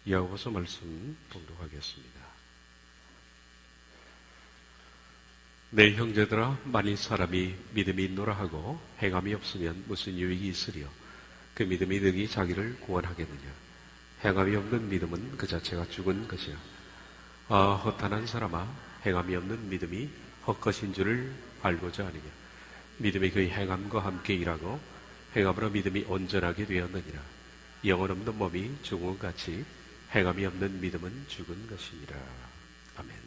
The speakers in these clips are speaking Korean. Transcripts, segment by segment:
야고보서 말씀 봉독하겠습니다. 내 형제들아, 만일 사람이 믿음이 있노라 하고 행함이 없으면 무슨 유익이 있으리요? 그 믿음이 능히 자기를 구원하겠느냐? 행함이 없는 믿음은 그 자체가 죽은 것이야. 허탄한 사람아, 행함이 없는 믿음이 헛것인 줄을 알고자 하느냐? 믿음이 그의 행함과 함께 일하고 행함으로 믿음이 온전하게 되었느니라. 영혼 없는 몸이 죽은 것 같이 행함이 없는 믿음은 죽은 것이니라. 아멘.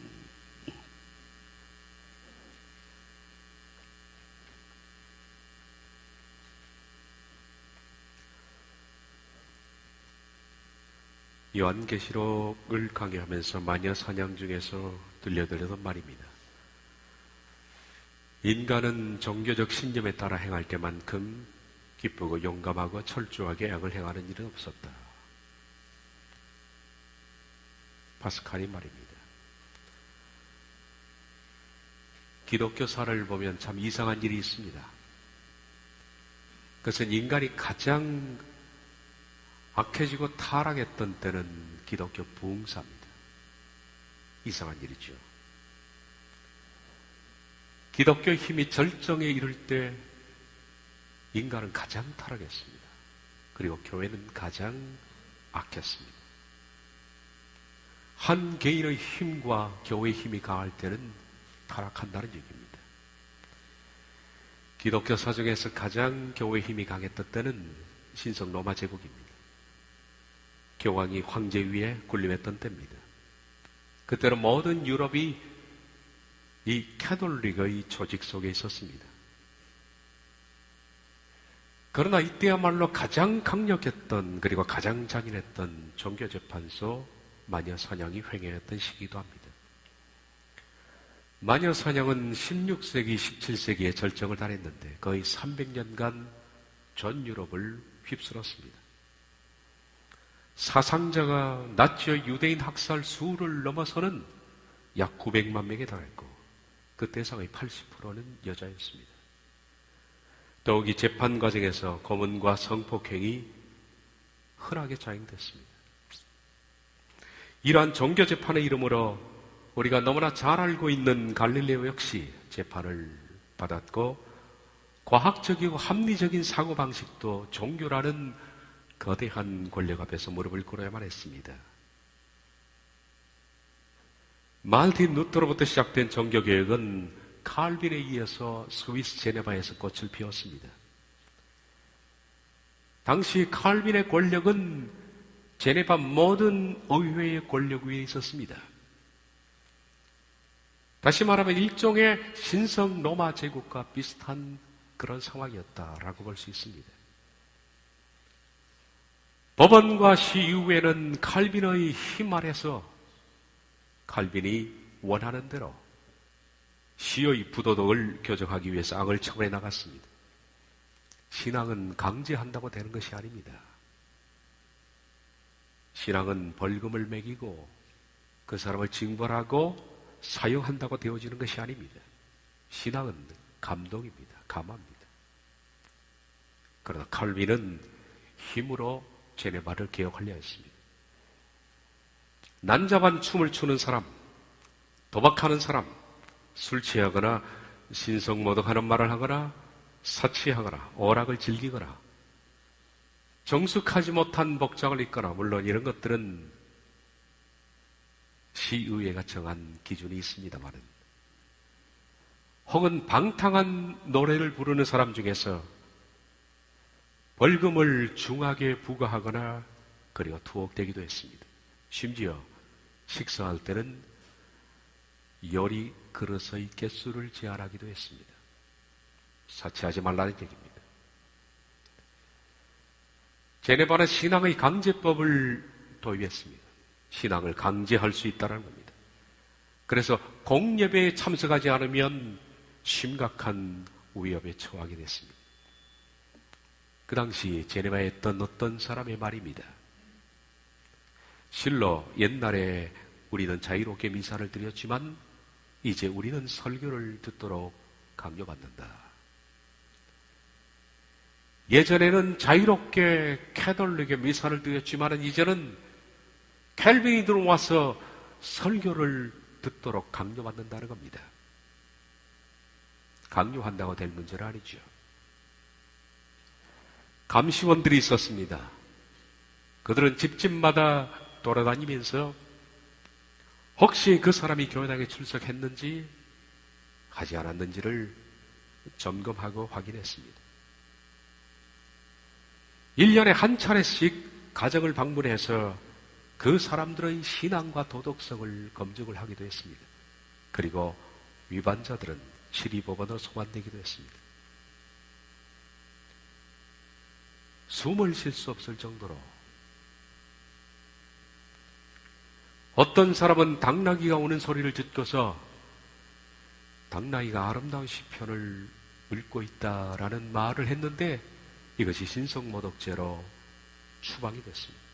요한계시록을 강의하면서 마녀 사냥 중에서 들려드렸던 말입니다. 인간은 종교적 신념에 따라 행할 때만큼 기쁘고 용감하고 철저하게 악을 행하는 일은 없었다. 파스칼이 말입니다. 기독교사를 보면 참 이상한 일이 있습니다. 그것은 인간이 가장 악해지고 타락했던 때는 기독교 부흥사입니다. 이상한 일이죠. 기독교 힘이 절정에 이를 때 인간은 가장 타락했습니다. 그리고 교회는 가장 악했습니다. 한 개인의 힘과 교회의 힘이 강할 때는 타락한다는 얘기입니다. 기독교 사정에서 가장 교회의 힘이 강했던 때는 신성 로마 제국입니다. 교황이 황제 위에 군림했던 때입니다. 그때는 모든 유럽이 이 캐톨릭의 조직 속에 있었습니다. 그러나 이때야말로 가장 강력했던 그리고 가장 잔인했던 종교재판소 마녀사냥이 횡행했던 시기도 합니다. 마녀사냥은 16세기, 17세기에 절정을 달했는데 거의 300년간 전 유럽을 휩쓸었습니다. 사상자가 나치의 유대인 학살 수를 넘어서는 약 900만 명에 달했고 그 대상의 80%는 여자였습니다. 더욱이 재판 과정에서 고문과 성폭행이 흔하게 자행됐습니다. 이러한 종교재판의 이름으로 우리가 너무나 잘 알고 있는 갈릴레오 역시 재판을 받았고 과학적이고 합리적인 사고방식도 종교라는 거대한 권력 앞에서 무릎을 꿇어야만 했습니다. 마르틴 루터로부터 시작된 종교개혁은 칼빈에 이어서 스위스 제네바에서 꽃을 피웠습니다. 당시 칼빈의 권력은 제네바 모든 의회의 권력 위에 있었습니다. 다시 말하면 일종의 신성 로마 제국과 비슷한 그런 상황이었다라고 볼 수 있습니다. 법원과 시 이후에는 칼빈의 힘 아래서 칼빈이 원하는 대로 시의 부도덕을 교정하기 위해서 악을 처벌해 나갔습니다. 신앙은 강제한다고 되는 것이 아닙니다. 신앙은 벌금을 매기고 그 사람을 징벌하고 사용한다고 되어지는 것이 아닙니다. 신앙은 감동입니다. 감화입니다. 그러나 칼빈은 힘으로 제네바를 개혁하려 했습니다. 난잡한 춤을 추는 사람, 도박하는 사람, 술 취하거나 신성모독하는 말을 하거나 사치하거나 오락을 즐기거나 정숙하지 못한 복장을 입거나 물론 이런 것들은 시의회가 정한 기준이 있습니다만은 혹은 방탕한 노래를 부르는 사람 중에서 벌금을 중하게 부과하거나 그리고 투옥되기도 했습니다. 심지어 식사할 때는 요리 그릇의 개수를 제한하기도 했습니다. 사치하지 말라는 얘기입니다. 제네바는 신앙의 강제법을 도입했습니다. 신앙을 강제할 수 있다는 겁니다. 그래서 공예배에 참석하지 않으면 심각한 위협에 처하게 됐습니다. 그 당시 제네바에 있던 어떤 사람의 말입니다. 실로 옛날에 우리는 자유롭게 미사를 드렸지만 이제 우리는 설교를 듣도록 강요받는다. 예전에는 자유롭게 캐톨릭의 미사를 드렸지만 이제는 켈빈이 들어와서 설교를 듣도록 강요받는다는 겁니다. 강요한다고 될 문제는 아니죠. 감시원들이 있었습니다. 그들은 집집마다 돌아다니면서 혹시 그 사람이 교회당에 출석했는지 하지 않았는지를 점검하고 확인했습니다. 1년에 한 차례씩 가정을 방문해서 그 사람들의 신앙과 도덕성을 검증을 하기도 했습니다. 그리고 위반자들은 시리법원으로 소환되기도 했습니다. 숨을 쉴 수 없을 정도로 어떤 사람은 당나귀가 우는 소리를 듣고서 당나귀가 아름다운 시편을 읽고 있다라는 말을 했는데 이것이 신성모독죄로 추방이 됐습니다.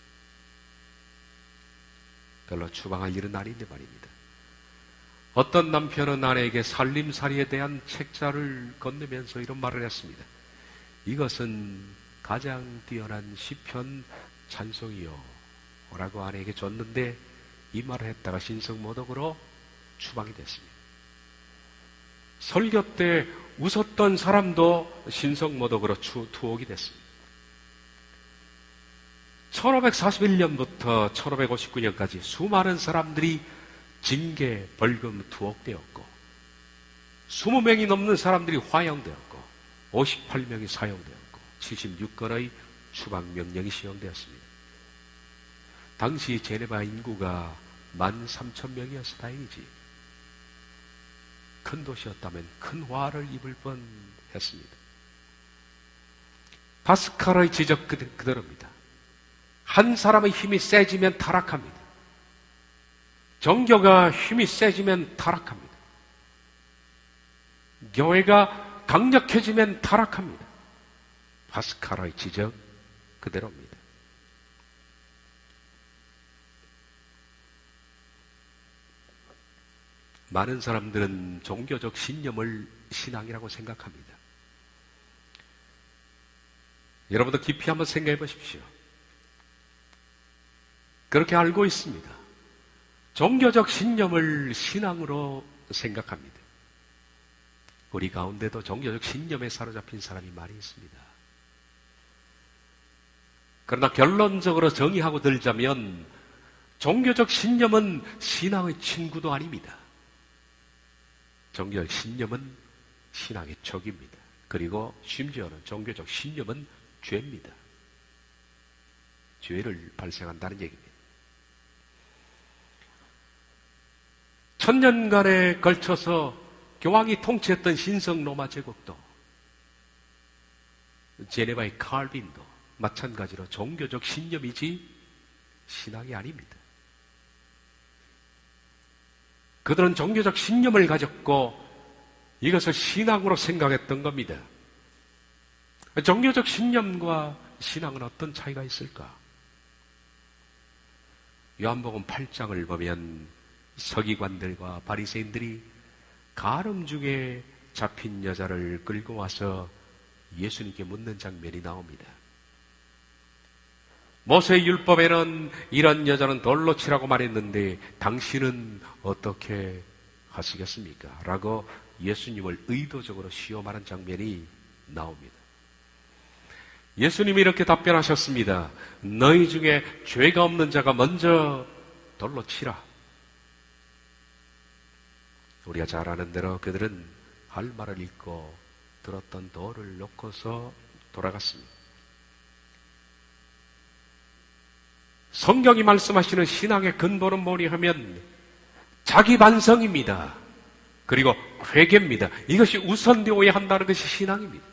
별로 추방할 일은 아닌데 말입니다. 어떤 남편은 아내에게 살림살이에 대한 책자를 건네면서 이런 말을 했습니다. 이것은 가장 뛰어난 시편 찬송이요 라고 아내에게 줬는데 이 말을 했다가 신성모독으로 추방이 됐습니다. 설교 때 웃었던 사람도 신성모독으로 투옥이 됐습니다. 1541년부터 1559년까지 수많은 사람들이 징계, 벌금, 투옥되었고 20명이 넘는 사람들이 화형되었고 58명이 사형되었고 76건의 추방명령이 시행되었습니다. 당시 제네바 인구가 13,000명이어서 다행이지 큰 도시였다면 큰 화를 입을 뻔했습니다. 파스칼의 지적 그대로입니다. 한 사람의 힘이 세지면 타락합니다. 종교가 힘이 세지면 타락합니다. 교회가 강력해지면 타락합니다. 파스칼의 지적 그대로입니다. 많은 사람들은 종교적 신념을 신앙이라고 생각합니다. 여러분도 깊이 한번 생각해 보십시오. 그렇게 알고 있습니다. 종교적 신념을 신앙으로 생각합니다. 우리 가운데도 종교적 신념에 사로잡힌 사람이 많이 있습니다. 그러나 결론적으로 정의하고 들자면 종교적 신념은 신앙의 친구도 아닙니다. 종교적 신념은 신앙의 적입니다. 그리고 심지어는 종교적 신념은 죄입니다. 죄를 발생한다는 얘기입니다. 천년간에 걸쳐서 교황이 통치했던 신성 로마 제국도 제네바의 칼빈도 마찬가지로 종교적 신념이지 신앙이 아닙니다. 그들은 종교적 신념을 가졌고 이것을 신앙으로 생각했던 겁니다. 종교적 신념과 신앙은 어떤 차이가 있을까? 요한복음 8장을 보면 서기관들과 바리새인들이 가늠 중에 잡힌 여자를 끌고 와서 예수님께 묻는 장면이 나옵니다. 모세의 율법에는 이런 여자는 돌로 치라고 말했는데 당신은 어떻게 하시겠습니까? 라고 예수님을 의도적으로 시험하는 장면이 나옵니다. 예수님이 이렇게 답변하셨습니다. 너희 중에 죄가 없는 자가 먼저 돌로 치라. 우리가 잘 아는 대로 그들은 할 말을 읽고 들었던 돌을 놓고서 돌아갔습니다. 성경이 말씀하시는 신앙의 근본은 뭐니 하면 자기 반성입니다. 그리고 회개입니다. 이것이 우선되어야 한다는 것이 신앙입니다.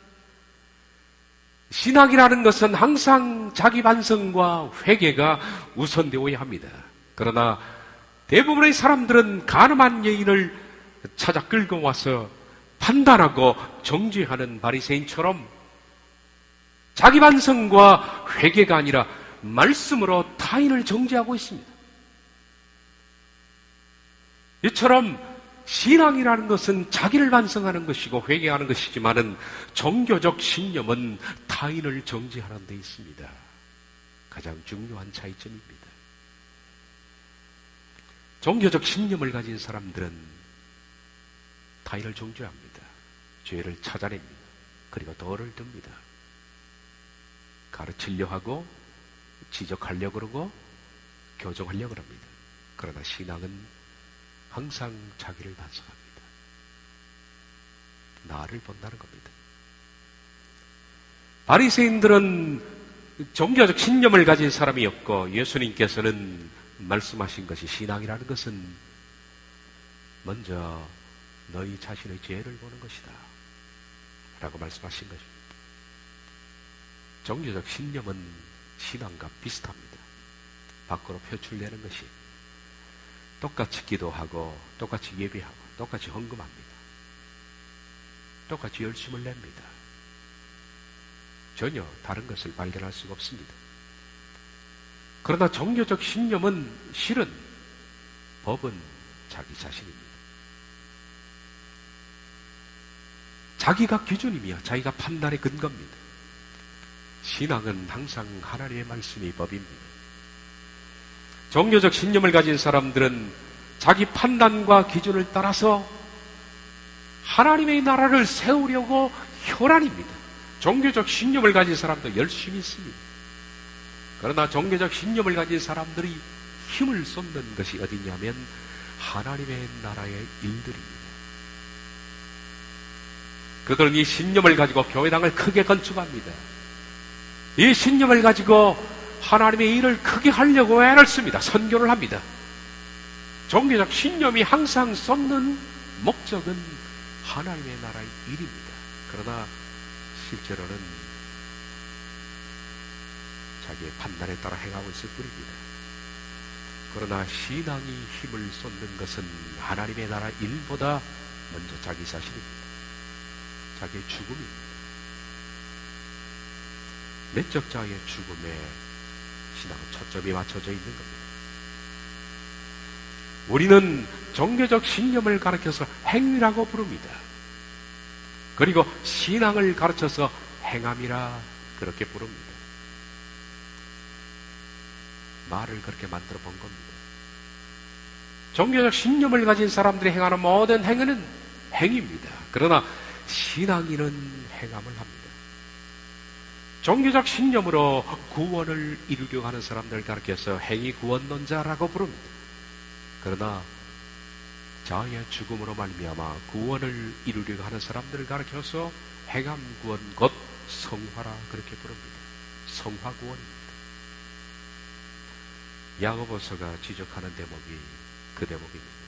신앙이라는 것은 항상 자기 반성과 회개가 우선되어야 합니다. 그러나 대부분의 사람들은 가늠한 여인을 찾아 끌고 와서 판단하고 정죄하는 바리새인처럼 자기 반성과 회개가 아니라 말씀으로 타인을 정죄하고 있습니다. 이처럼 신앙이라는 것은 자기를 반성하는 것이고 회개하는 것이지만은 종교적 신념은 타인을 정죄하는 데 있습니다. 가장 중요한 차이점입니다. 종교적 신념을 가진 사람들은 타인을 정죄합니다. 죄를 찾아냅니다. 그리고 돌을 듭니다. 가르치려 하고 지적하려고 그러고 교정하려고 합니다. 그러나 신앙은 항상 자기를 반성합니다. 나를 본다는 겁니다. 바리새인들은 종교적 신념을 가진 사람이었고, 예수님께서는 말씀하신 것이, 신앙이라는 것은 먼저 너희 자신의 죄를 보는 것이다 라고 말씀하신 것입니다. 종교적 신념은 신앙과 비슷합니다. 밖으로 표출되는 것이 똑같이 기도하고 똑같이 예배하고 똑같이 헌금합니다. 똑같이 열심을 냅니다. 전혀 다른 것을 발견할 수가 없습니다. 그러나 종교적 신념은 실은 법은 자기 자신입니다. 자기가 기준이며 자기가 판단의 근거입니다. 신앙은 항상 하나님의 말씀이 법입니다. 종교적 신념을 가진 사람들은 자기 판단과 기준을 따라서 하나님의 나라를 세우려고 혈안입니다. 종교적 신념을 가진 사람도 열심히 있습니다. 그러나 종교적 신념을 가진 사람들이 힘을 쏟는 것이 어디냐면 하나님의 나라의 일들입니다. 그들은 이 신념을 가지고 교회당을 크게 건축합니다. 이 신념을 가지고 하나님의 일을 크게 하려고 애를 씁니다. 선교를 합니다. 종교적 신념이 항상 쏟는 목적은 하나님의 나라의 일입니다. 그러나 실제로는 자기의 판단에 따라 행하고 있을 뿐입니다. 그러나 신앙이 힘을 쏟는 것은 하나님의 나라 일보다 먼저 자기 자신입니다. 자기의 죽음입니다. 내적 자의 죽음에 신앙은 초점이 맞춰져 있는 겁니다. 우리는 종교적 신념을 가르쳐서 행위라고 부릅니다. 그리고 신앙을 가르쳐서 행함이라 그렇게 부릅니다. 말을 그렇게 만들어 본 겁니다. 종교적 신념을 가진 사람들이 행하는 모든 행위는 행위입니다. 그러나 신앙인은 행함을 합니다. 종교적 신념으로 구원을 이루려고 하는 사람들을 가르쳐서 행위 구원론자라고 부릅니다. 그러나 자아의 죽음으로 말미암아 구원을 이루려고 하는 사람들을 가르쳐서 행함 구원 곧 성화라 그렇게 부릅니다. 성화 구원입니다. 야고보서가 지적하는 대목이 그 대목입니다.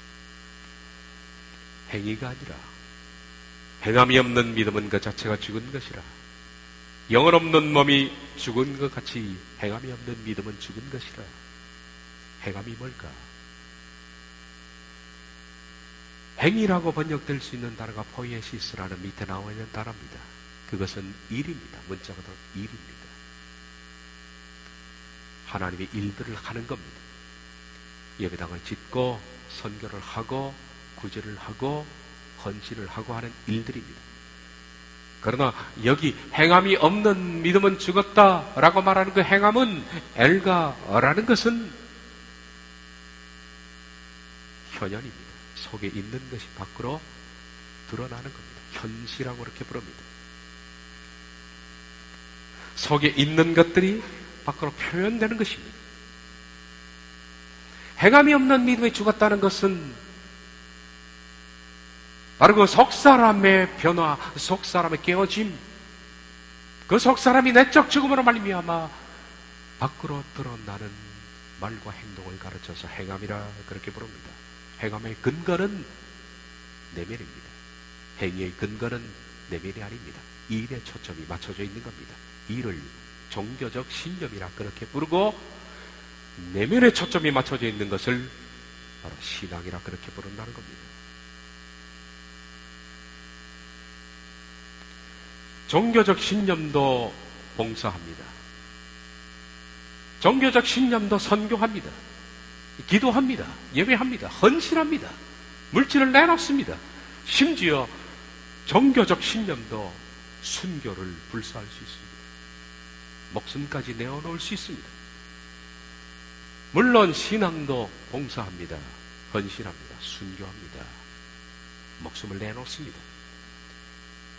행위가 아니라 행함이 없는 믿음은 그 자체가 죽은 것이라. 영혼 없는 몸이 죽은 것 같이 행함이 없는 믿음은 죽은 것이라. 행함이 뭘까? 행위라고 번역될 수 있는 단어가 포이에시스라는 밑에 나와 있는 단어입니다. 그것은 일입니다. 문자 그대로 일입니다. 하나님의 일들을 하는 겁니다. 예배당을 짓고 선교를 하고 구제를 하고 헌신을 하고 하는 일들입니다. 그러나 여기 행함이 없는 믿음은 죽었다라고 말하는 그 행함은 엘가라는 것은 현현입니다. 속에 있는 것이 밖으로 드러나는 겁니다. 현시라고 그렇게 부릅니다. 속에 있는 것들이 밖으로 표현되는 것입니다. 행함이 없는 믿음이 죽었다는 것은 바로 그 속사람의 변화, 속사람의 깨어짐, 그 속사람이 내적 죽음으로 말미암아 밖으로 드러나는 말과 행동을 가르쳐서 행함이라 그렇게 부릅니다. 행함의 근거는 내면입니다. 행위의 근거는 내면이 아닙니다. 일에 초점이 맞춰져 있는 겁니다. 일을 종교적 신념이라 그렇게 부르고 내면에 초점이 맞춰져 있는 것을 바로 신앙이라 그렇게 부른다는 겁니다. 종교적 신념도 봉사합니다. 종교적 신념도 선교합니다. 기도합니다. 예배합니다. 헌신합니다. 물질을 내놓습니다. 심지어 종교적 신념도 순교를 불사할 수 있습니다. 목숨까지 내어놓을 수 있습니다. 물론 신앙도 봉사합니다. 헌신합니다. 순교합니다. 목숨을 내놓습니다.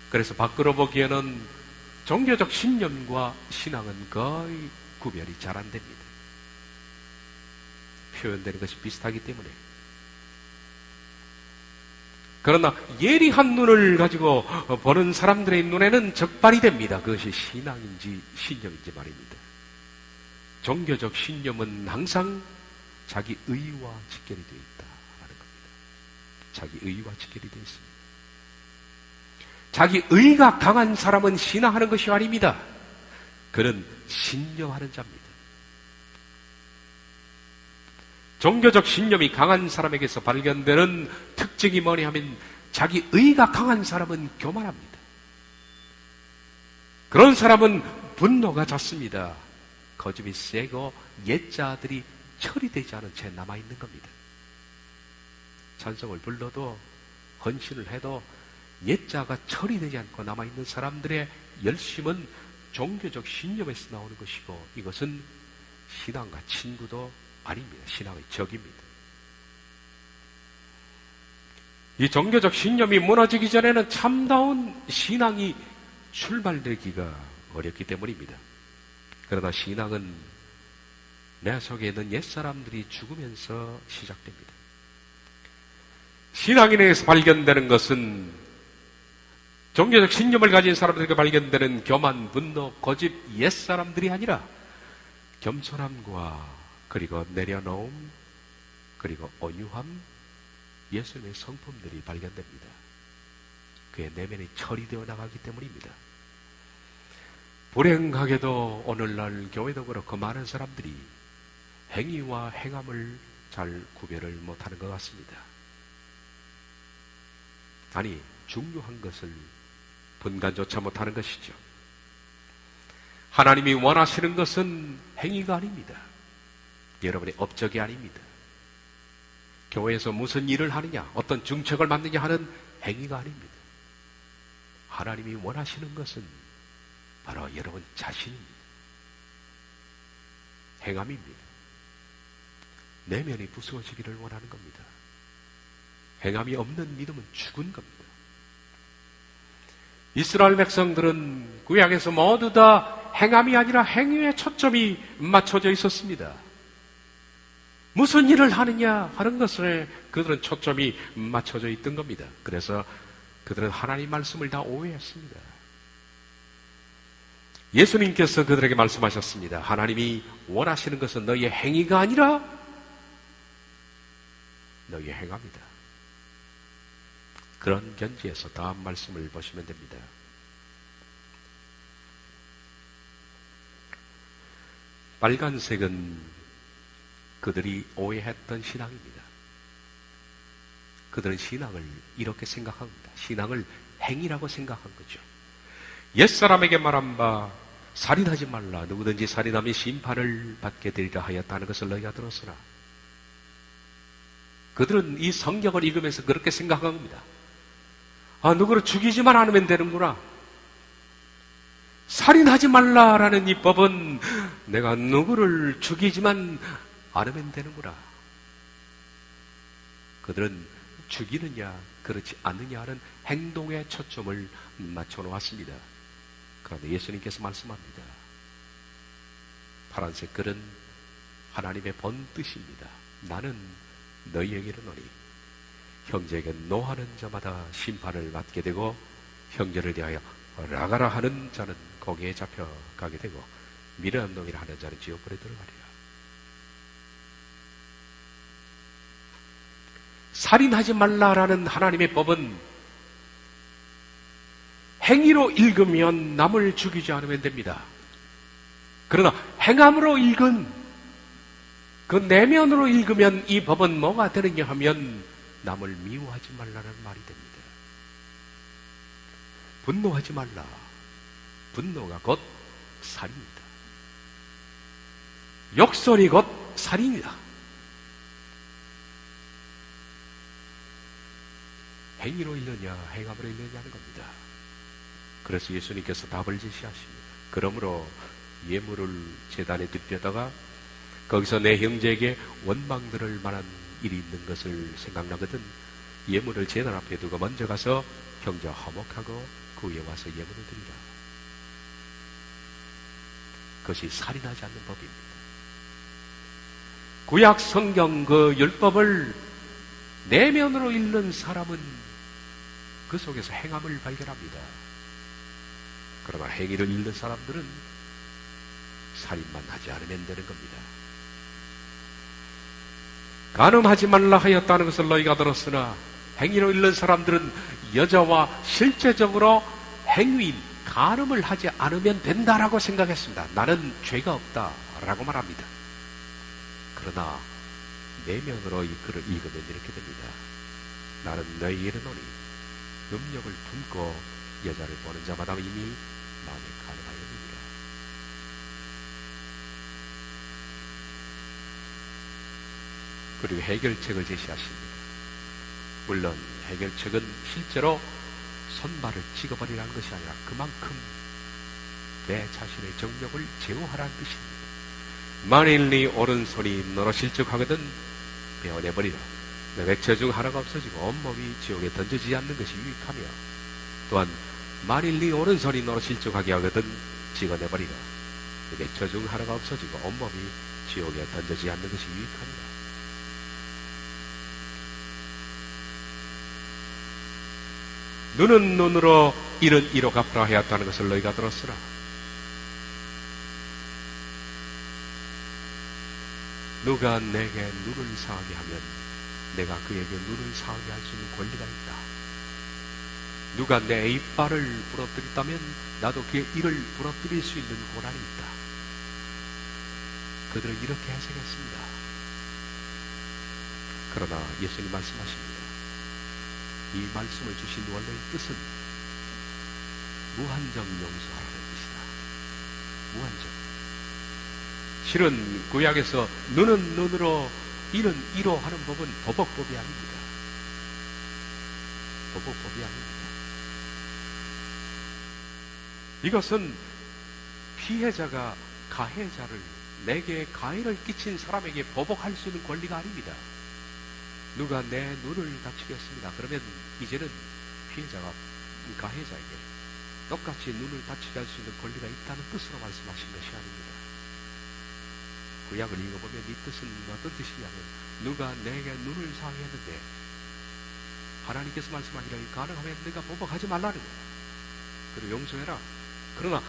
그래서 밖으로 보기에는 종교적 신념과 신앙은 거의 구별이 잘 안 됩니다. 표현되는 것이 비슷하기 때문에. 그러나 예리한 눈을 가지고 보는 사람들의 눈에는 적발이 됩니다. 그것이 신앙인지 신념인지 말입니다. 종교적 신념은 항상 자기 의와 직결이 되어 있다라는 겁니다. 자기 의와 직결이 되어 있습니다. 자기 의가 강한 사람은 신앙하는 것이 아닙니다. 그는 신념하는 자입니다. 종교적 신념이 강한 사람에게서 발견되는 특징이 뭐냐 하면 자기 의가 강한 사람은 교만합니다. 그런 사람은 분노가 잦습니다. 거짓이 세고 옛자들이 처리되지 않은 채 남아있는 겁니다. 찬송을 불러도 헌신을 해도 옛자가 처리되지 않고 남아있는 사람들의 열심은 종교적 신념에서 나오는 것이고 이것은 신앙과 친구도 아닙니다. 신앙의 적입니다. 이 종교적 신념이 무너지기 전에는 참다운 신앙이 출발되기가 어렵기 때문입니다. 그러나 신앙은 내 속에 있는 옛사람들이 죽으면서 시작됩니다. 신앙인에게서 발견되는 것은 종교적 신념을 가진 사람들에게 발견되는 교만, 분노, 고집, 옛사람들이 아니라 겸손함과 그리고 내려놓음, 그리고 온유함, 예수님의 성품들이 발견됩니다. 그의 내면이 처리되어 나가기 때문입니다. 불행하게도 오늘날 교회도 그렇고 많은 사람들이 행위와 행함을 잘 구별을 못하는 것 같습니다. 아니, 중요한 것을 분간조차 못하는 것이죠. 하나님이 원하시는 것은 행위가 아닙니다. 여러분의 업적이 아닙니다. 교회에서 무슨 일을 하느냐, 어떤 중책을 만드냐 하는 행위가 아닙니다. 하나님이 원하시는 것은 바로 여러분 자신입니다. 행함입니다. 내면이 부수어지기를 원하는 겁니다. 행함이 없는 믿음은 죽은 겁니다. 이스라엘 백성들은 구약에서 모두 다 행함이 아니라 행위에 초점이 맞춰져 있었습니다. 무슨 일을 하느냐 하는 것에 그들은 초점이 맞춰져 있던 겁니다. 그래서 그들은 하나님 말씀을 다 오해했습니다. 예수님께서 그들에게 말씀하셨습니다. 하나님이 원하시는 것은 너희의 행위가 아니라 너희의 행함이다. 그런 견지에서 다음 말씀을 보시면 됩니다. 빨간색은 그들이 오해했던 신앙입니다. 그들은 신앙을 이렇게 생각합니다. 신앙을 행위라고 생각한 거죠. 옛사람에게 말한 바 살인하지 말라. 누구든지 살인하면 심판을 받게 되리라 하였다는 것을 너희가 들었으나 그들은 이 성경을 읽으면서 그렇게 생각한 겁니다. 아, 누구를 죽이지만 않으면 되는구나. 살인하지 말라라는 이 법은 내가 누구를 죽이지만 않으면 되는구나. 그들은 죽이느냐 그렇지 않느냐 하는 행동에 초점을 맞춰 놓았습니다. 그런데 예수님께서 말씀합니다. 파란색 글은 하나님의 본 뜻입니다. 나는 너희에게 이르노니 형제에게 노하는 자마다 심판을 받게 되고 형제를 대하여 라가라 하는 자는 거기에 잡혀가게 되고 미련한 놈이라 하는 자는 지옥불에 들어가리라. 살인하지 말라라는 하나님의 법은 행위로 읽으면 남을 죽이지 않으면 됩니다. 그러나 행함으로 읽은 그 내면으로 읽으면 이 법은 뭐가 되느냐 하면 남을 미워하지 말라는 말이 됩니다. 분노하지 말라. 분노가 곧 살인이다. 욕설이 곧 살인이다. 행위로 읽느냐 행함으로 읽느냐 하는 겁니다. 그래서 예수님께서 답을 제시하십니다. 그러므로 예물을 제단에 뒷대다가 거기서 내 형제에게 원망 들을 만한 일이 있는 것을 생각나거든 예물을 제단 앞에 두고 먼저 가서 형제와 화목하고 그 후에 와서 예물을 드리라. 그것이 살인하지 않는 법입니다. 구약 성경 그 율법을 내면으로 읽는 사람은 그 속에서 행함을 발견합니다. 그러나 행위를 읽는 사람들은 살인만 하지 않으면 되는 겁니다. 간음하지 말라 하였다는 것을 너희가 들었으나 행위로 읽는 사람들은 여자와 실제적으로 행위인 간음을 하지 않으면 된다라고 생각했습니다. 나는 죄가 없다라고 말합니다. 그러나 내면으로 이 글을 읽으면 이렇게 됩니다. 나는 너희에게 이르노니 음욕을 품고 여자를 보는 자마다 이미 마음에 간음하였느니라. 그리고 해결책을 제시하십니다. 물론 해결책은 실제로 손발을 찍어버리라는 것이 아니라 그만큼 내 자신의 정욕을 제어하라는 뜻입니다. 만일 네 오른손이 너로 실족하거든 베어내버리라. 내 백체 중 하나가 없어지고 온몸이 지옥에 던져지지 않는 것이 유익하며, 또한 만일 네 오른손이 너로 실족하게 하거든 찍어내버리라. 내 백체 중 하나가 없어지고 온몸이 지옥에 던져지지 않는 것이 유익하며. 눈은 눈으로 이는 이로 갚으라 하였다는 것을 너희가 들었으나 누가 내게 눈을 상하게 하면 내가 그에게 눈을 상하게 할 수 있는 권리가 있다. 누가 내 이빨을 부러뜨렸다면 나도 그의 이를 부러뜨릴 수 있는 권한이 있다. 그들은 이렇게 해석했습니다. 그러나 예수님 말씀하십니다. 이 말씀을 주신 원래의 뜻은 무한정 용서하라는 뜻이다. 무한정. 실은 구약에서 눈은 눈으로 이는 이로 하는 법은 도덕법이 아닙니다. 도덕법이 아닙니다. 이것은 피해자가 가해자를, 내게 가해를 끼친 사람에게 보복할 수 있는 권리가 아닙니다. 누가 내 눈을 다치겠습니다. 그러면 이제는 피해자가 가해자에게 똑같이 눈을 다치게 할 수 있는 권리가 있다는 뜻으로 말씀하신 것이 아닙니다. 구약을 읽어보면 이 뜻은 어떤 뜻이냐면 누가 내게 눈을 상했는데 하나님께서 말씀하기를 가능하면 내가 보복하지 말라는 거예요. 그리고 용서해라. 그러나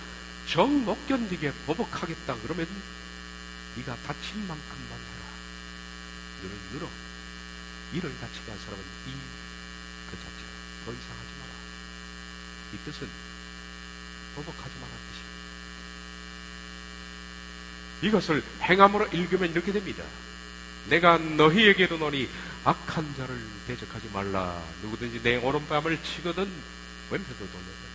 정 못 견디게 보복하겠다 그러면 네가 다친 만큼만 해라. 눈을 늘어. 이를 다치게 한 사람은 이 그 자체로 더 이상 하지 마라. 이 뜻은 보복하지 마라는 뜻입니다. 이것을 행함으로 읽으면 이렇게 됩니다. 내가 너희에게 이르노니 악한 자를 대적하지 말라. 누구든지 내 오른뺨을 치거든 왼편도 돌려라.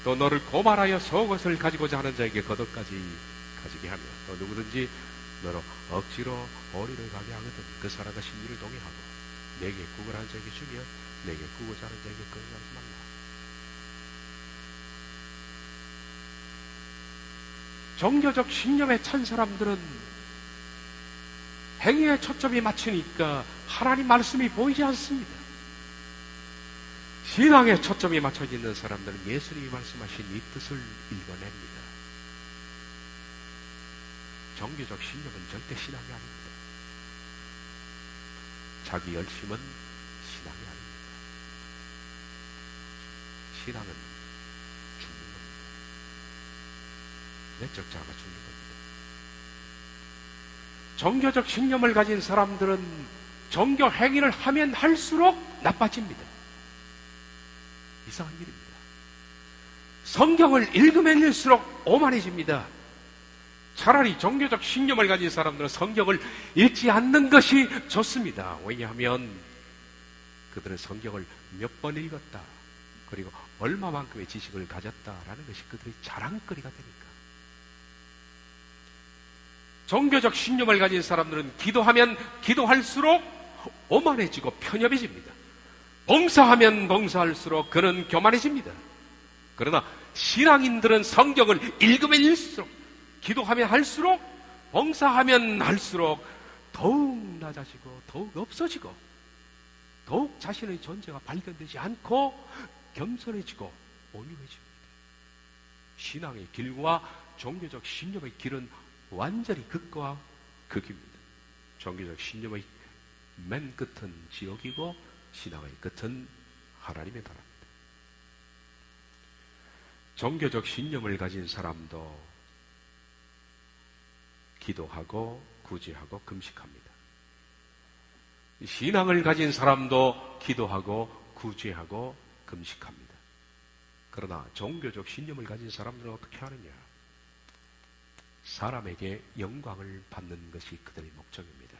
또 너를 고발하여 속옷을 가지고자 하는 자에게 겉옷까지 가지게 하며, 또 누구든지 너로 억지로 어리를 가게 하거든 그 사람과 심리를 동의하고 내게 구걸하는 자에게 주며 내게 구고자 하는 자에게 거절하지 말라. 종교적 신념에 찬 사람들은 행위에 초점이 맞추니까 하나님 말씀이 보이지 않습니다. 신앙에 초점이 맞춰져 있는 사람들은 예수님이 말씀하신 이 뜻을 읽어냅니다. 종교적 신념은 절대 신앙이 아닙니다. 자기 열심은 신앙이 아닙니다. 신앙은 죽는 겁니다. 내적 자아가 죽는 겁니다. 종교적 신념을 가진 사람들은 종교 행위를 하면 할수록 나빠집니다. 이상한 일입니다. 성경을 읽으면 읽을수록 오만해집니다. 차라리 종교적 신념을 가진 사람들은 성경을 읽지 않는 것이 좋습니다. 왜냐하면 그들은 성경을 몇 번 읽었다, 그리고 얼마만큼의 지식을 가졌다라는 것이 그들의 자랑거리가 되니까. 종교적 신념을 가진 사람들은 기도하면 기도할수록 오만해지고 편협해집니다. 봉사하면 봉사할수록 그는 교만해집니다. 그러나 신앙인들은 성경을 읽으면 읽을수록, 기도하면 할수록, 봉사하면 할수록 더욱 낮아지고 더욱 없어지고 더욱 자신의 존재가 발견되지 않고 겸손해지고 온유해집니다. 신앙의 길과 종교적 신념의 길은 완전히 극과 극입니다. 종교적 신념의 맨 끝은 지옥이고 신앙의 끝은 하나님의 나라입니다. 종교적 신념을 가진 사람도 기도하고 구제하고 금식합니다. 신앙을 가진 사람도 기도하고 구제하고 금식합니다. 그러나 종교적 신념을 가진 사람들은 어떻게 하느냐? 사람에게 영광을 받는 것이 그들의 목적입니다.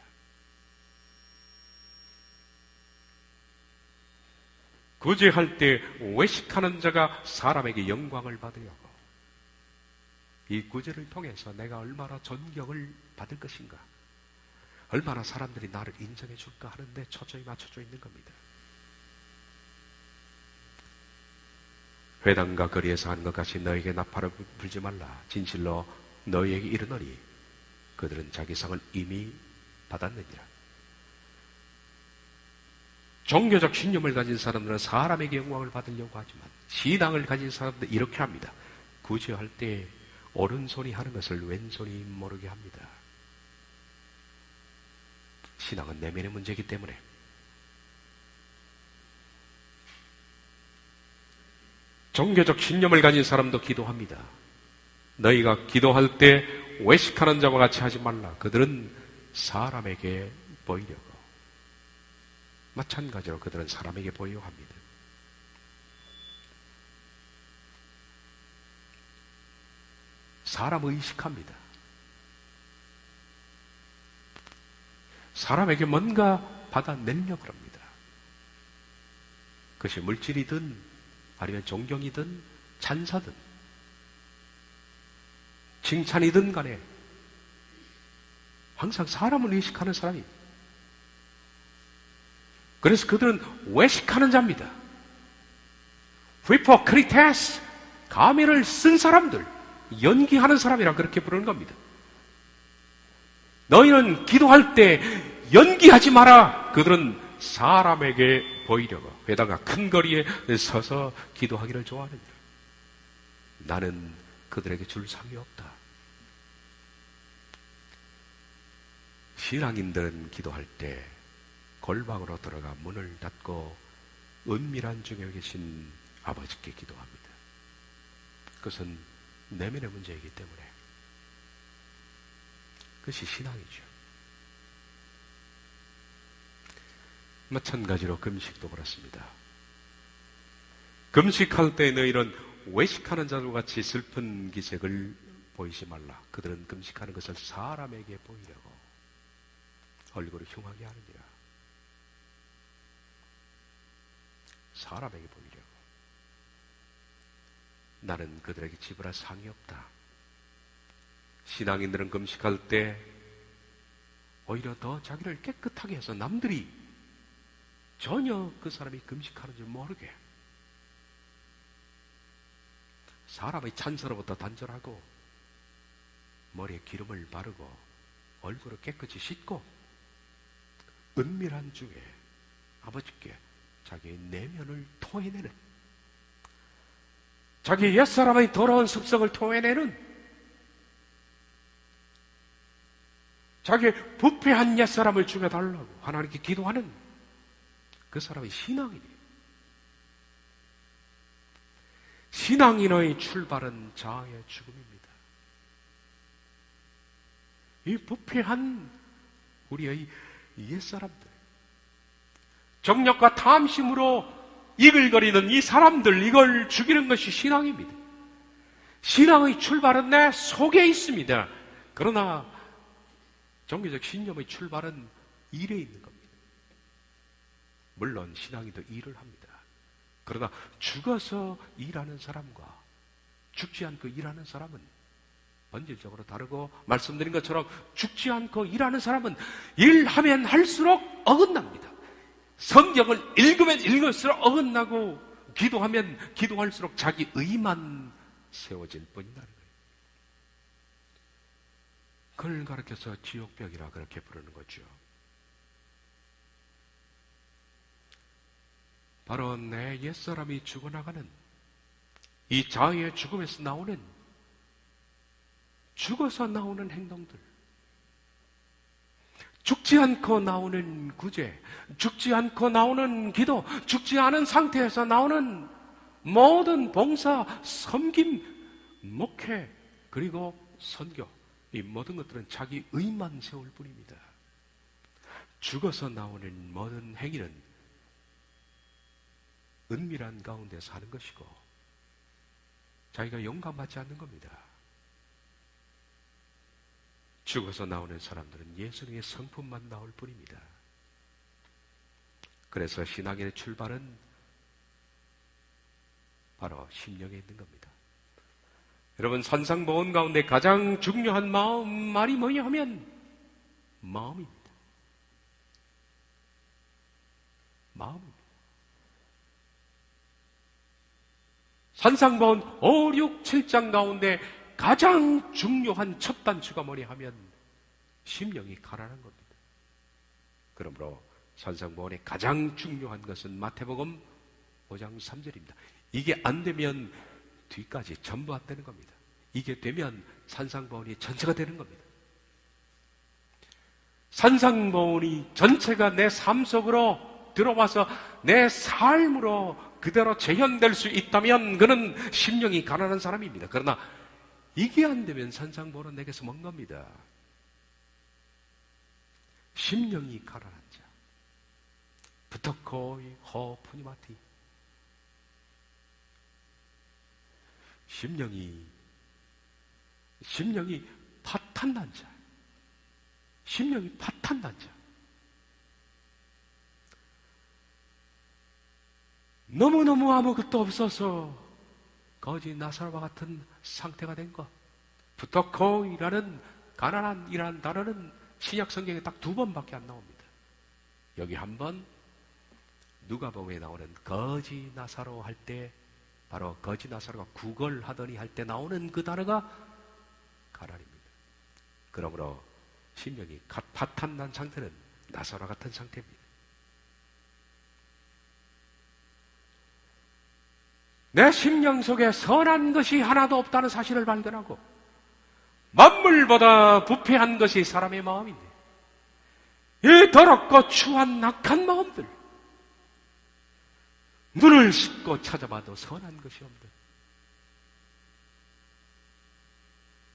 구제할 때 외식하는 자가 사람에게 영광을 받으려고, 이 구제를 통해서 내가 얼마나 존경을 받을 것인가, 얼마나 사람들이 나를 인정해 줄까 하는데 초점이 맞춰져 있는 겁니다. 회당과 거리에서 하는 것 같이 너에게 나팔을 불지 말라. 진실로 너희에게 이르노니 그들은 자기 상을 이미 받았느니라. 종교적 신념을 가진 사람들은 사람에게 영광을 받으려고 하지만 신앙을 가진 사람들은 이렇게 합니다. 구제할 때 오른손이 하는 것을 왼손이 모르게 합니다. 신앙은 내면의 문제이기 때문에 종교적 신념을 가진 사람도 기도합니다. 너희가 기도할 때 외식하는 자와 같이 하지 말라. 그들은 사람에게 보이려고. 마찬가지로 그들은 사람에게 보이려 합니다. 사람을 의식합니다. 사람에게 뭔가 받아내려고 합니다. 그것이 물질이든 아니면 존경이든 찬사든 칭찬이든 간에 항상 사람을 의식하는 사람입니다. 그래서 그들은 외식하는 자입니다. 히포크리테스, 가면을 쓴 사람들, 연기하는 사람이라 그렇게 부르는 겁니다. 너희는 기도할 때 연기하지 마라. 그들은 사람에게 보이려고 회당과 큰 거리에 서서 기도하기를 좋아하느니라. 나는 그들에게 줄 상이 없다. 신앙인들은 기도할 때 골방으로 들어가 문을 닫고 은밀한 중에 계신 아버지께 기도합니다. 그것은 내면의 문제이기 때문에 그것이 신앙이죠. 마찬가지로 금식도 그렇습니다. 금식할 때 너희는 외식하는 자들과 같이 슬픈 기색을 보이지 말라. 그들은 금식하는 것을 사람에게 보이려고 얼굴을 흉하게 하느니라. 사람에게 보이려고. 나는 그들에게 지불할 상이 없다. 신앙인들은 금식할 때 오히려 더 자기를 깨끗하게 해서 남들이 전혀 그 사람이 금식하는 줄 모르게 사람의 찬사로부터 단절하고 머리에 기름을 바르고 얼굴을 깨끗이 씻고 은밀한 중에 아버지께 자기의 내면을 토해내는, 자기 옛사람의 더러운 습성을 토해내는, 자기의 부패한 옛사람을 죽여달라고 하나님께 기도하는 그 사람의 신앙이에요. 신앙인의 출발은 자아의 죽음입니다. 이 부패한 우리의 옛사람들, 정력과 탐심으로 이글거리는 이 사람들, 이걸 죽이는 것이 신앙입니다. 신앙의 출발은 내 속에 있습니다. 그러나 종교적 신념의 출발은 일에 있는 겁니다. 물론 신앙인도 일을 합니다. 그러나 죽어서 일하는 사람과 죽지 않고 일하는 사람은 본질적으로 다르고, 말씀드린 것처럼 죽지 않고 일하는 사람은 일하면 할수록 어긋납니다. 성경을 읽으면 읽을수록 어긋나고, 기도하면 기도할수록 자기 의만 세워질 뿐이라는 거예요. 그걸 가르쳐서 지옥벽이라 그렇게 부르는 거죠. 바로 내 옛사람이 죽어나가는 이 자아의 죽음에서 나오는, 죽어서 나오는 행동들, 죽지 않고 나오는 구제, 죽지 않고 나오는 기도, 죽지 않은 상태에서 나오는 모든 봉사, 섬김, 목회, 그리고 선교, 이 모든 것들은 자기 의만 세울 뿐입니다. 죽어서 나오는 모든 행위는 은밀한 가운데 사는 것이고 자기가 영감하지 않는 겁니다. 죽어서 나오는 사람들은 예수님의 성품만 나올 뿐입니다. 그래서 신앙의 출발은 바로 심령에 있는 겁니다. 여러분, 산상보온 가운데 가장 중요한 말이 뭐냐 하면 마음입니다. 마음입니다. 산상보온 5, 6, 7장 가운데 가장 중요한 첫 단추가 뭐냐 하면 심령이 가난한 겁니다. 그러므로 산상보온의 가장 중요한 것은 마태복음 5장 3절입니다. 이게 안 되면 뒤까지 전부 안 되는 겁니다. 이게 되면 산상보온이 전체가 되는 겁니다. 산상보온이 전체가 내 삶 속으로 들어와서 내 삶으로 그대로 재현될 수 있다면 그는 심령이 가난한 사람입니다. 그러나 이게 안 되면 산상보온은 내게서 먼 겁니다. 심령이 가난한 자, 부터코이 허푸니마티, 심령이 파탄난 자, 심령이 파탄난 자, 너무너무 아무것도 없어서 거지 나사로와 같은 상태가 된 것. 부터코이라는 가난한이라는 단어는 신약 성경에 딱 2번밖에 안 나옵니다. 여기 한 번, 누가복음에 나오는 거지 나사로 할 때, 바로 거지 나사로가 구걸하더니 할 때 나오는 그 단어가 가난입니다. 그러므로 심령이 파탄난 상태는 나사로와 같은 상태입니다. 내 심령 속에 선한 것이 하나도 없다는 사실을 발견하고 만물보다 부패한 것이 사람의 마음인데 이 더럽고 추한 악한 마음들, 눈을 씻고 찾아봐도 선한 것이 없는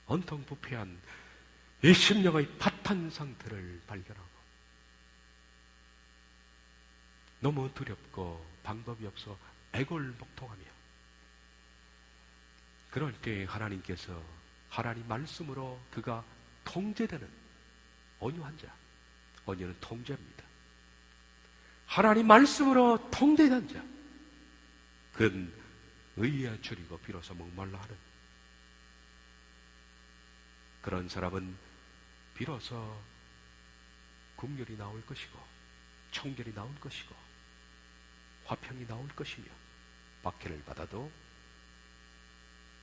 온통 부패한 이 심령의 파탄 상태를 발견하고 너무 두렵고 방법이 없어 애걸복통하며 그럴 때 하나님께서 하나님 말씀으로 그가 통제되는 온유한 자, 온유는 통제입니다. 하나님 말씀으로 통제된 자, 그는 의에 줄이고 비로소 목말라 하는 그런 사람은 비로소 국률이 나올 것이고 총결이 나올 것이고 화평이 나올 것이며 박해를 받아도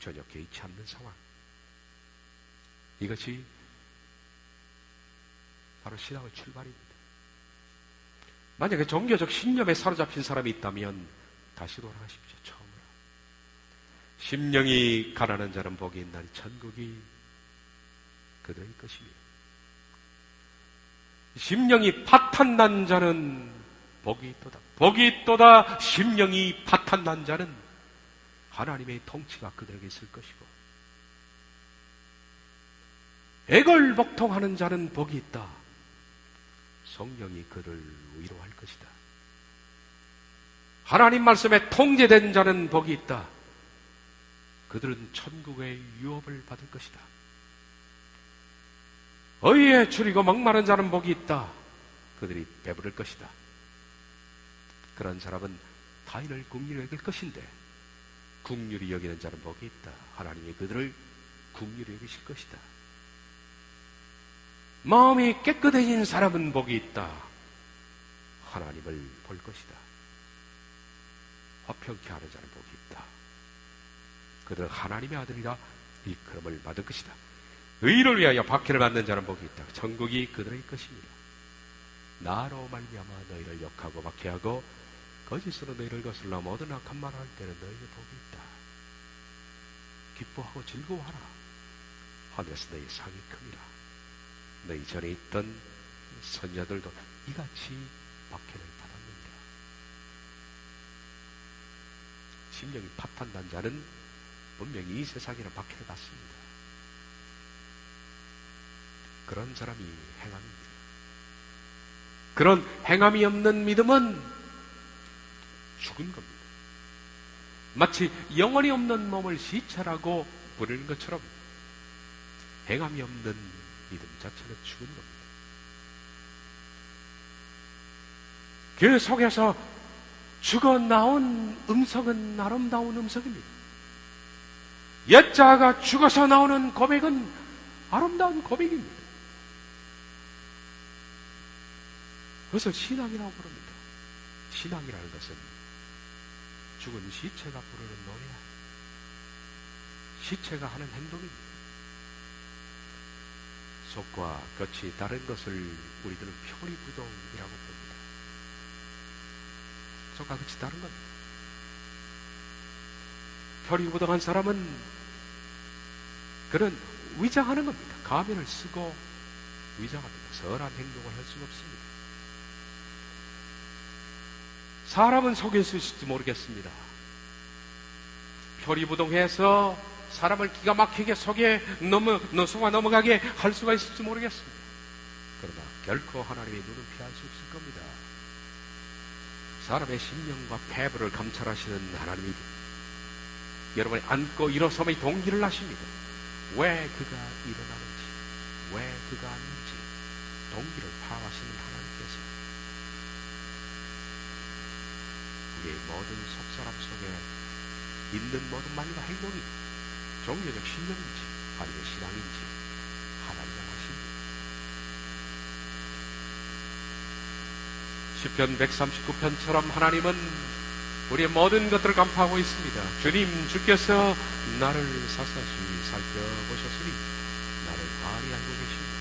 전혀 개의치 않는 상황. 이것이 바로 신앙의 출발입니다. 만약에 종교적 신념에 사로잡힌 사람이 있다면 다시 돌아가십시오. 처음으로. 심령이 가난한 자는 복이 있나니 천국이 그들의 것이며 심령이 파탄난 자는 복이 있도다. 복이 있도다. 심령이 파탄난 자는 하나님의 통치가 그들에게 있을 것이고 애걸복통하는 자는 복이 있다. 성령이 그를 위로할 것이다. 하나님 말씀에 통제된 자는 복이 있다. 그들은 천국의 유업을 받을 것이다. 의에 줄이고 목마른 자는 복이 있다. 그들이 배부를 것이다. 그런 사람은 타인을 긍휼히 여길 것인데 긍휼히 여기는 자는 복이 있다. 하나님이 그들을 긍휼히 여기실 것이다. 마음이 깨끗해진 사람은 복이 있다. 하나님을 볼 것이다. 화평케 하는 자는 복이 있다. 그들은 하나님의 아들이라 일컬음을 받을 것이다. 의를 위하여 박해를 받는 자는 복이 있다. 천국이 그들의 것입니다. 나로 말미암아 너희를 욕하고 박해하고 거짓으로 너희를 거슬러 모든 악한 말을 할 때는 너희에게 복이 있다. 기뻐하고 즐거워하라. 하늘에서 너희 상이 큽니다. 너희 전에 있던 선자들도 이같이 박해를 받았느니라. 심령이 파탄난 자는 분명히 이 세상에는 박해를 받습니다. 그런 사람이 행함입니다. 그런 행함이 없는 믿음은 죽은 겁니다. 마치 영혼이 없는 몸을 시체라고 부르는 것처럼 행함이 없는 믿음 자체는 죽은 겁니다. 그 속에서 죽어 나온 음성은 아름다운 음성입니다. 옛자가 죽어서 나오는 고백은 아름다운 고백입니다. 그것을 신앙이라고 부릅니다. 신앙이라는 것은 죽은 시체가 부르는 노래야. 시체가 하는 행동입니다. 속과 겉이 다른 것을 우리들은 표리부동이라고 부릅니다. 속과 겉이 다른 겁니다. 표리부동한 사람은 그는 위장하는 겁니다. 가면을 쓰고 위장합니다. 선한 행동을 할 수가 없습니다. 사람은 속일 수 있을지 모르겠습니다. 표리부동해서 사람을 기가 막히게 속에 속아 넘어가게 할 수가 있을지 모르겠습니다. 그러나 결코 하나님의 눈은 피할 수 없을 겁니다. 사람의 심령과 폐부를 감찰하시는 하나님이 여러분이 앉고 일어섬의 동기를 아십니다. 왜 그가 일어나는지, 왜 그가 앉는지 동기를 파악하시는 하나님께서 우리의 모든 속사람 속에 있는 모든 말과 행동이 종교적 신념인지 아니면 신앙인지 하나님이 아십니다. 시편 139편처럼 하나님은 우리의 모든 것들을 간파하고 있습니다. 주님, 주께서 나를 샅샅이 살펴보셨으니 나를 잘 알고 계십니다.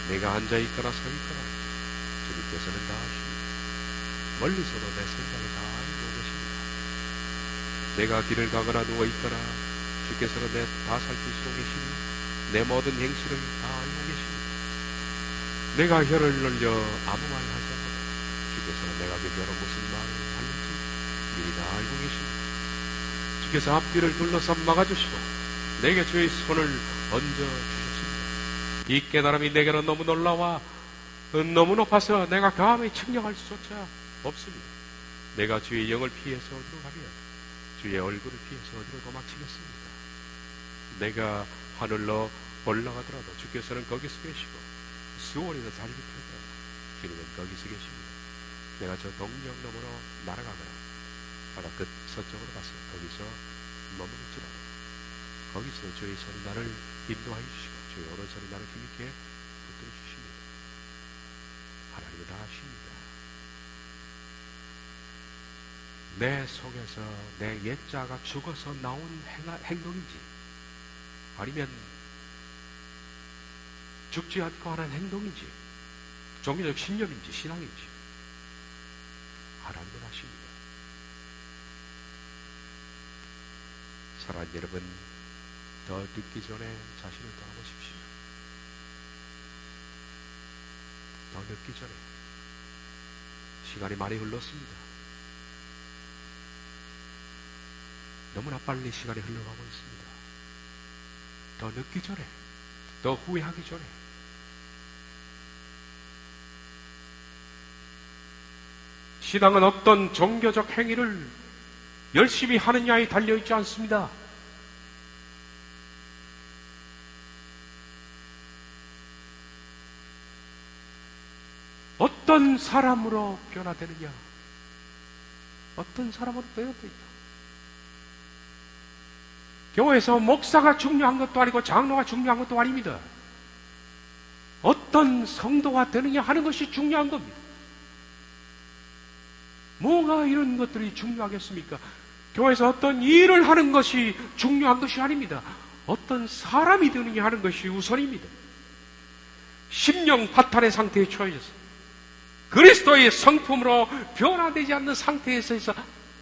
내가 앉아있거나 서있거나 주님께서는 다 아십니다. 멀리서도 내 생각을 다 알고 계십니다. 내가 길을 가거나 누워있거나 주께서는 다 살피시고 계시니 내 모든 행실을 다 알고 계십니다. 내가 혀를 늘려 아무 말 하지 않아도 주께서는 내가 그 혀로 무슨 말을 하는지 미리 다 알고 계십니다. 주께서 앞뒤를 둘러서 막아주시고 내게 주의 손을 얹어주셨습니다. 이 깨달음이 내게는 너무 놀라워 너무 높아서 내가 감히 측량할 수조차 없습니다. 내가 주의 영을 피해서 어디로 가며 주의 얼굴을 피해서 어디로 도망치겠습니까? 내가 하늘로 올라가더라도 주께서는 거기서 계시고 수월에서 자리 펴더라도 주님은 거기서 계십니다. 내가 저 동력 너머로 날아가거나 바다 끝 서쪽으로 가서 거기서 머무를지라도 거기서 주의 손이 나를 인도하여 주시고 주의 오른손이 나를 힘있게 붙들어 주십니다. 하나님은 다 아십니다. 내 속에서 내 옛자가 죽어서 나온 행동인지 아니면 죽지 않고 하는 행동인지 종교적 신념인지 신앙인지 하나님은 아십니다. 사랑하는 여러분, 더 늦기 전에 자신을 돌아보십시오. 더 늦기 전에 시간이 많이 흘렀습니다. 너무나 빨리 시간이 흘러가고 있습니다. 더 늦기 전에, 더 후회하기 전에 신앙은 어떤 종교적 행위를 열심히 하느냐에 달려있지 않습니다. 어떤 사람으로 변화되느냐, 어떤 사람으로 변화되느냐. 교회에서 목사가 중요한 것도 아니고 장로가 중요한 것도 아닙니다. 어떤 성도가 되느냐 하는 것이 중요한 겁니다. 뭐가 이런 것들이 중요하겠습니까? 교회에서 어떤 일을 하는 것이 중요한 것이 아닙니다. 어떤 사람이 되느냐 하는 것이 우선입니다. 심령 파탄의 상태에 처해져서 그리스도의 성품으로 변화되지 않는 상태에서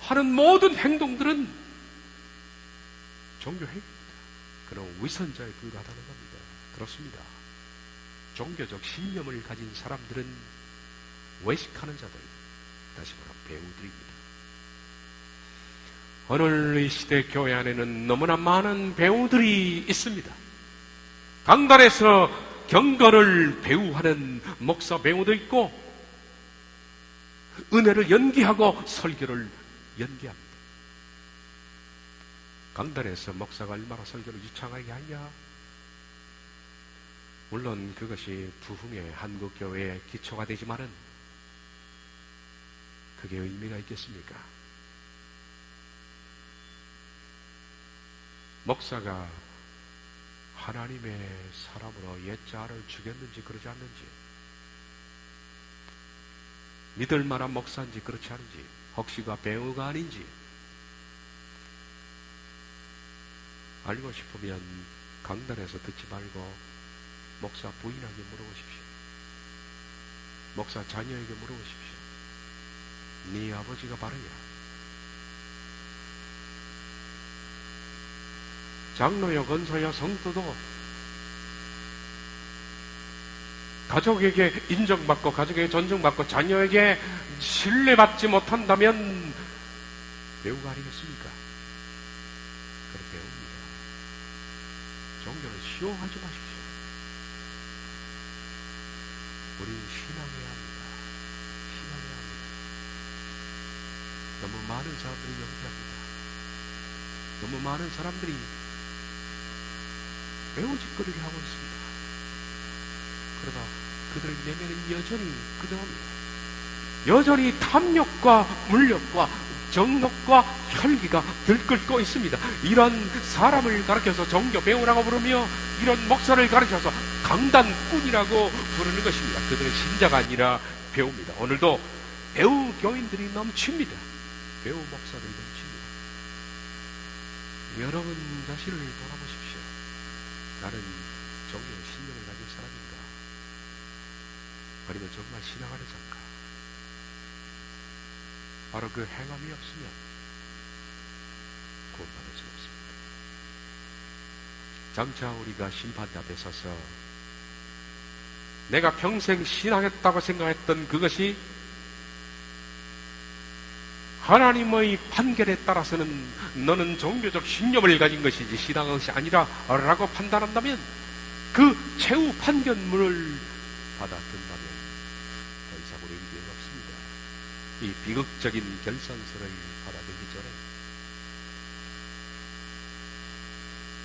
하는 모든 행동들은 종교 행위입니다. 그런 위선자에 불과하다는 겁니다. 그렇습니다. 종교적 신념을 가진 사람들은 외식하는 자들, 다시 말하면 배우들입니다. 오늘 이 시대 교회 안에는 너무나 많은 배우들이 있습니다. 강단에서 경건을 배우하는 목사 배우도 있고, 은혜를 연기하고 설교를 연기합니다. 강단에서 목사가 얼마나 설교를 유창하게 하냐? 물론 그것이 부흥의 한국교회의 기초가 되지만은 그게 의미가 있겠습니까? 목사가 하나님의 사람으로 옛자를 죽였는지 그러지 않는지, 믿을 만한 목사인지 그렇지 않은지, 혹시가 배우가 아닌지 알고 싶으면 강단에서 듣지 말고 목사 부인에게 물어보십시오. 목사 자녀에게 물어보십시오. 네 아버지가 바르냐? 장로여, 권사여, 성도도 가족에게 인정받고 가족에게 존중받고 자녀에게 신뢰받지 못한다면 배우가 아니겠습니까? 그렇게 배웁니다. 종교는 시험하지 마십시오. 우리는 신앙해야 합니다. 신앙해야 합니다. 너무 많은 사람들이 연기합니다. 너무 많은 사람들이 매우 짓거리를 하고 있습니다. 그러다 그들의 내면은 여전히 그대로입니다. 여전히 탐욕과 물욕과 정욕과 혈기가 들끓고 있습니다. 이런 사람을 가르쳐서 종교 배우라고 부르며 이런 목사를 가르쳐서 강단꾼이라고 부르는 것입니다. 그들은 신자가 아니라 배우입니다. 오늘도 배우 교인들이 넘칩니다. 배우 목사들이 넘칩니다. 여러분 자신을 돌아보십시오. 나는 종교의 신념을 가진 사람인가? 아니면 정말 신앙하는 자인가? 바로 그 행함이 없으면 구원받을 수 없습니다. 장차 우리가 심판대 앞에 서서 내가 평생 신앙했다고 생각했던 그것이 하나님의 판결에 따라서는 너는 종교적 신념을 가진 것이지 신앙한 것이 아니라 라고 판단한다면 그 최후 판결문을 받아든다면 더 이상 우리에게 기회가 없습니다. 이 비극적인 결산서를 받아들이기 전에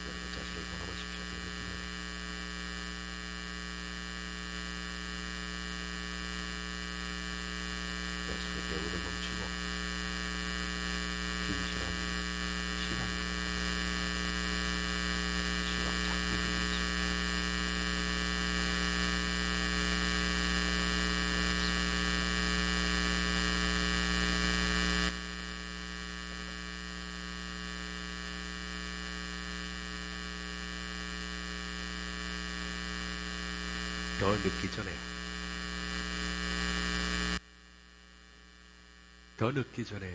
여러분 자신을 돌아보십시오. 예수의 배우를 멈추고 진실한 신앙 자꾸 들리겠습니다. 더 늦기 전에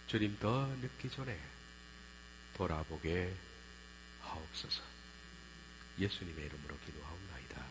주님 더 늦기 전에 돌아보게 하옵소서. 예수님의 이름으로 기도하옵나이다.